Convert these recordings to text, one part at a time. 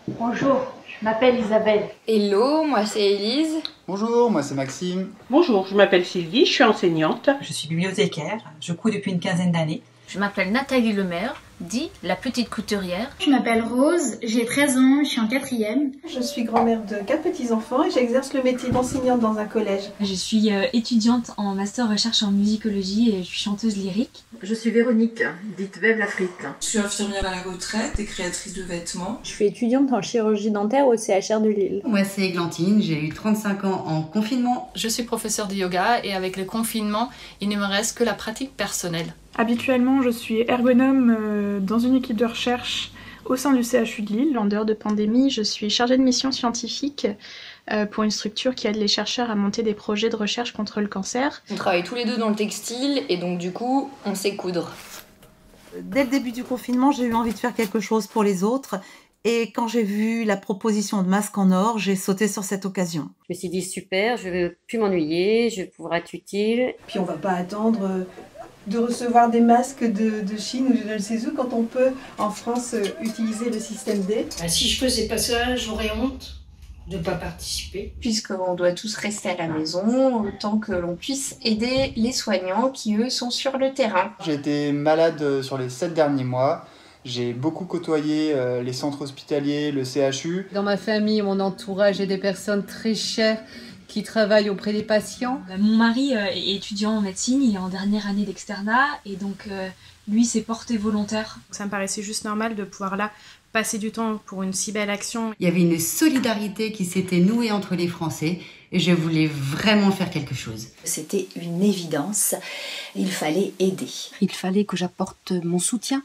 Bonjour, je m'appelle Isabelle. Hello, moi c'est Élise. Bonjour, moi c'est Maxime. Bonjour, je m'appelle Sylvie, je suis enseignante. Je suis bibliothécaire, je couds depuis une quinzaine d'années. Je m'appelle Nathalie Lemaire, dit la petite couturière. Je m'appelle Rose, j'ai 13 ans, je suis en 4e. Je suis grand-mère de 4 petits-enfants et j'exerce le métier d'enseignante dans un collège. Je suis étudiante en master recherche en musicologie et je suis chanteuse lyrique. Je suis Véronique, dite Veuve l'Afrique. Je suis infirmière à la retraite et créatrice de vêtements. Je suis étudiante en chirurgie dentaire au CHR de Lille. Moi c'est Églantine, j'ai eu 35 ans en confinement. Je suis professeure de yoga et avec le confinement, il ne me reste que la pratique personnelle. Habituellement, je suis ergonome dans une équipe de recherche au sein du CHU de Lille. En dehors de pandémie, je suis chargée de mission scientifique pour une structure qui aide les chercheurs à monter des projets de recherche contre le cancer. On travaille tous les deux dans le textile et donc du coup, on sait coudre. Dès le début du confinement, j'ai eu envie de faire quelque chose pour les autres. Et quand j'ai vu la proposition de masque en or, j'ai sauté sur cette occasion. Je me suis dit super, je vais plus m'ennuyer, je vais pouvoir être utile. Puis on va pas attendre de recevoir des masques de Chine ou de je ne sais où quand on peut en France utiliser le système D. Si je faisais pas ça, j'aurais honte de ne pas participer. Puisqu'on doit tous rester à la maison, autant que l'on puisse aider les soignants qui eux sont sur le terrain. J'ai été malade sur les 7 derniers mois. J'ai beaucoup côtoyé les centres hospitaliers, le CHU. Dans ma famille, mon entourage, j'ai des personnes très chères qui travaillent auprès des patients. Mon mari est étudiant en médecine, il est en dernière année d'externat et donc lui s'est porté volontaire. Ça me paraissait juste normal de pouvoir là passer du temps pour une si belle action. Il y avait une solidarité qui s'était nouée entre les Français et je voulais vraiment faire quelque chose. C'était une évidence, il fallait aider. Il fallait que j'apporte mon soutien,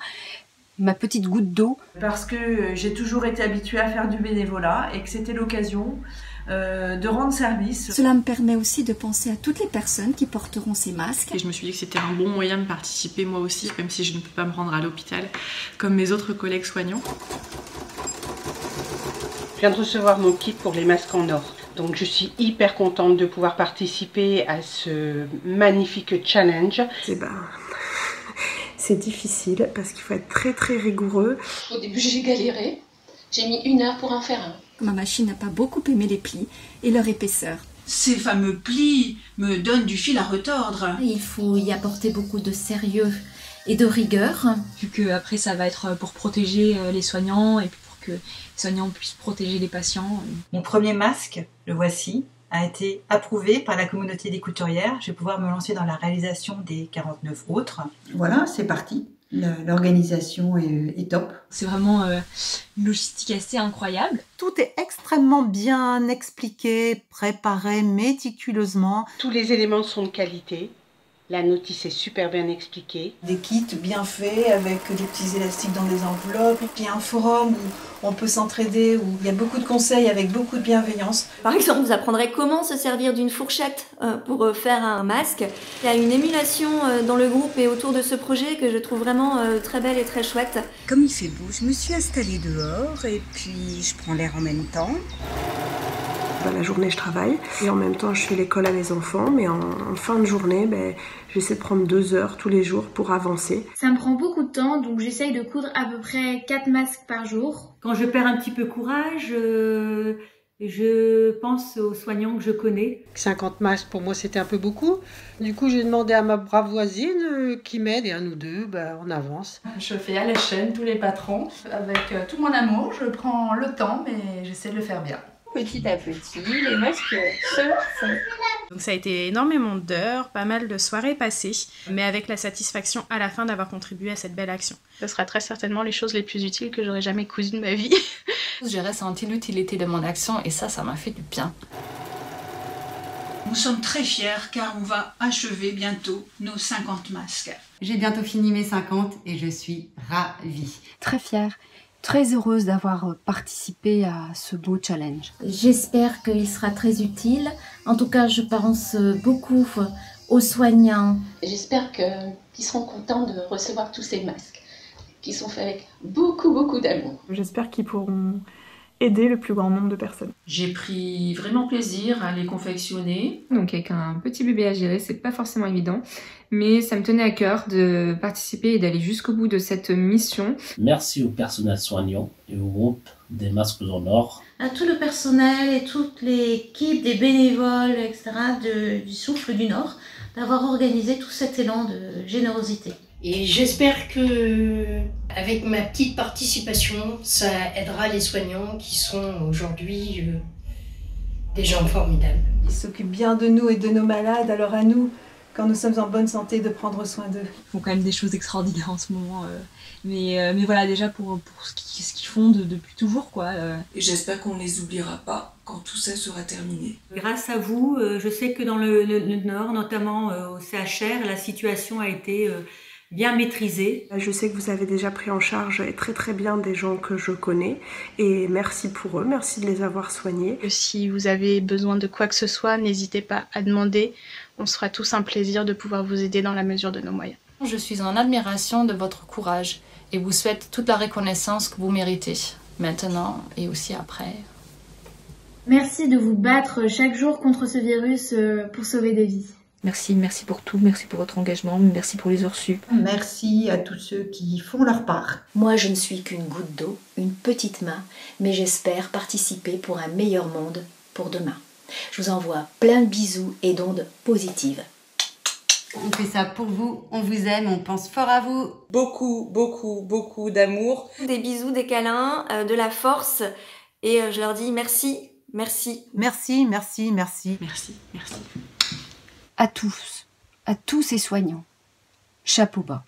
ma petite goutte d'eau. Parce que j'ai toujours été habituée à faire du bénévolat et que c'était l'occasion de rendre service. Cela me permet aussi de penser à toutes les personnes qui porteront ces masques. Et je me suis dit que c'était un bon moyen de participer moi aussi, même si je ne peux pas me rendre à l'hôpital comme mes autres collègues soignants. Je viens de recevoir mon kit pour les masques en or. Donc je suis hyper contente de pouvoir participer à ce magnifique challenge. C'est difficile parce qu'il faut être très très rigoureux. Au début j'ai galéré, j'ai mis 1 heure pour en faire un. Ma machine n'a pas beaucoup aimé les plis et leur épaisseur. Ces fameux plis me donnent du fil à retordre. Il faut y apporter beaucoup de sérieux et de rigueur. Vu qu'après ça va être pour protéger les soignants et puis pour que les soignants puissent protéger les patients. Mon premier masque, le voici, a été approuvé par la communauté des couturières. Je vais pouvoir me lancer dans la réalisation des 49 autres. Voilà, c'est parti. L'organisation est top. C'est vraiment une logistique assez incroyable. Tout est extrêmement bien expliqué, préparé méticuleusement. Tous les éléments sont de qualité. La notice est super bien expliquée. Des kits bien faits avec des petits élastiques dans des enveloppes. Et puis un forum où on peut s'entraider, où il y a beaucoup de conseils avec beaucoup de bienveillance. Par exemple, vous apprendrez comment se servir d'une fourchette pour faire un masque. Il y a une émulation dans le groupe et autour de ce projet que je trouve vraiment très belle et très chouette. Comme il fait beau, je me suis installée dehors et puis je prends l'air en même temps. La journée, je travaille et en même temps, je fais l'école à mes enfants. Mais en fin de journée, j'essaie de prendre 2 heures tous les jours pour avancer. Ça me prend beaucoup de temps, donc j'essaye de coudre à peu près 4 masques par jour. Quand je perds un petit peu courage, je pense aux soignants que je connais. 50 masques pour moi c'était un peu beaucoup. Du coup j'ai demandé à ma brave voisine qui m'aide et à nous deux, on avance. Je fais à la chaîne tous les patrons. Avec tout mon amour, je prends le temps mais j'essaie de le faire bien. Petit à petit, les masques se font. Donc ça a été énormément d'heures, pas mal de soirées passées, mais avec la satisfaction à la fin d'avoir contribué à cette belle action. Ce sera très certainement les choses les plus utiles que j'aurais jamais cousues de ma vie. J'ai ressenti l'utilité de mon action et ça m'a fait du bien. Nous sommes très fiers car on va achever bientôt nos 50 masques. J'ai bientôt fini mes 50 et je suis ravie. Très fière. Très heureuse d'avoir participé à ce beau challenge. J'espère qu'il sera très utile. En tout cas, je pense beaucoup aux soignants. J'espère qu'ils seront contents de recevoir tous ces masques qui sont faits avec beaucoup d'amour. J'espère qu'ils pourront aider le plus grand nombre de personnes. J'ai pris vraiment plaisir à les confectionner. Donc avec un petit bébé à gérer, c'est pas forcément évident, mais ça me tenait à cœur de participer et d'aller jusqu'au bout de cette mission. Merci au personnel soignant et au groupe des Masques en Or. À tout le personnel et toute l'équipe des bénévoles, etc. du Souffle du Nord, d'avoir organisé tout cet élan de générosité. Et j'espère que, avec ma petite participation, ça aidera les soignants qui sont aujourd'hui des gens formidables. Ils s'occupent bien de nous et de nos malades, alors à nous, quand nous sommes en bonne santé, de prendre soin d'eux. Ils font quand même des choses extraordinaires en ce moment. Mais voilà, déjà pour ce qu'ils font depuis toujours, quoi. Et j'espère qu'on ne les oubliera pas quand tout ça sera terminé. Grâce à vous, je sais que dans le Nord, notamment au CHR, la situation a été bien maîtrisée. Je sais que vous avez déjà pris en charge très très bien des gens que je connais et merci pour eux, merci de les avoir soignés. Si vous avez besoin de quoi que ce soit, n'hésitez pas à demander, on se fera tous un plaisir de pouvoir vous aider dans la mesure de nos moyens. Je suis en admiration de votre courage et vous souhaite toute la reconnaissance que vous méritez, maintenant et aussi après. Merci de vous battre chaque jour contre ce virus pour sauver des vies. Merci pour tout, merci pour votre engagement, merci pour les heures sup. Merci à tous ceux qui font leur part. Moi, je ne suis qu'une goutte d'eau, une petite main, mais j'espère participer pour un meilleur monde pour demain. Je vous envoie plein de bisous et d'ondes positives. On fait ça pour vous, on vous aime, on pense fort à vous. Beaucoup d'amour. Des bisous, des câlins, de la force et je leur dis merci. Merci. À tous ces soignants, chapeau bas.